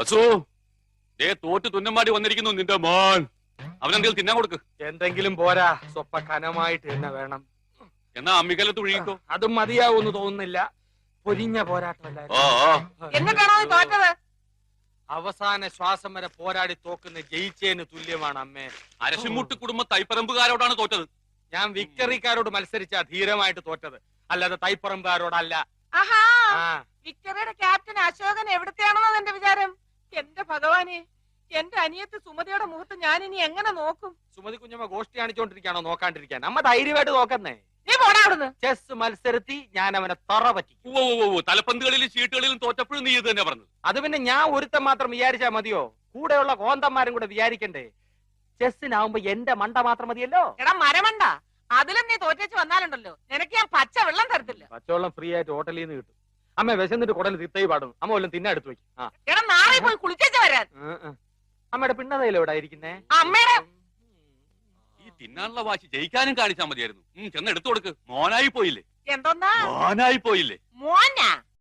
ബസു ദേ തോറ്റ് തുന്നമാടി വന്നിരിക്കുന്നു നിന്റെ മോൻ. അവനെന്തെങ്കിലും തിന്നാൻ കൊടുക്ക്. എന്തെങ്കിലും പോരാ, സ്വപ്പ കനമായിട്ട് തന്നെ വേണം. എന്നാ അമ്മിക്കലത്ത് ഒഴുകിക്കോ. അതും മതിയാവൂന്ന് തോന്നുന്നില്ല. പൊരിഞ്ഞ പോരാട്ടമല്ലായിരുന്നു. എന്നിട്ടാണോ നീ തോറ്റത്? അവസാന ശ്വാസം വരെ പോരാടി തോക്കുന്ന ജയിച്ചേന് തുല്യമാണ് അമ്മേ. അരശിമുട്ട് കുടുംബ തൈപ്പറമ്പുകാരോടാണ് തോറ്റത്. ഞാൻ വിക്ടറിക്കാരോട് മത്സരിച്ച ധീരമായിട്ട് തോറ്റത്, അല്ലാതെ തൈപ്പറമ്പുകാരോടല്ല. ആഹാ, ആ വിക്ടറിയുടെ ക്യാപ്റ്റൻ അശോകൻ എവിടത്തെയാണെന്നാ എന്റെ വിചാരം. എന്റെ ഭഗവാനെ, എന്റെ അനിയത്ത് സുമതിയുടെ മുഖത്ത് ഞാൻ ഇനി എങ്ങനെ നോക്കും? സുമതി കുഞ്ഞമ്മ ഗോഷ്ടി കാണിച്ചോണ്ടിരിക്കാണോ നോക്കാണ്ടിരിക്കാൻ? അമ്മ ധൈര്യമായിട്ട് നോക്കുന്നേ. നീ പോടാ അവിടുന്ന്. ചെസ് മത്സരത്തി ഞാൻ അവനെ തറ പറ്റി. തലപ്പന്തുകളിലും ചീട്ടുകളിലും തോറ്റപ്പോഴും നീ ഇത് തന്നെ പറഞ്ഞത്. അത് പിന്നെ ഞാൻ ഒരുത്തൻ മാത്രം വിചാരിച്ചാ മതിയോ? കൂടെയുള്ള കോന്തന്മാരും കൂടെ വിചാരിക്കണ്ടേ? ചെസ്സിനാവുമ്പോ എന്റെ മണ്ട മാത്രം മതിയല്ലോ. എടാ മരമണ്ട, അതിലും നീ തോറ്റേച്ച് വന്നാലുണ്ടല്ലോ നിനക്ക് ഞാൻ പച്ച വെള്ളം തരത്തില്ല. പച്ചവെള്ളം ഫ്രീ ആയിട്ട് ഹോട്ടലിൽ നിന്ന് കിട്ടും. അമ്മ വിശന്നിട്ട് കുടൽ തിത്തൈ പാടുന്നു. അമ്മ വല്ലതും തിന്നെ എടുത്തു വെക്കും. ആ എടാ നാളെ പോയി കുളിച്ചേച്ച് വരാൻ. അമ്മയുടെ പിണ്ണതയിലോ എവിടെ ഇരിക്കുന്നേ? അമ്മയുടെ ഈ തിന്നാനുള്ള വാശി ജയിക്കാനും കാണിച്ചാൽ മതിയായിരുന്നു. ചെന്ന് എടുത്തു കൊടുക്ക്. മോനായി പോയില്ലേ? എന്തോന്നാ മോനായി പോയില്ലേ? മോനാ?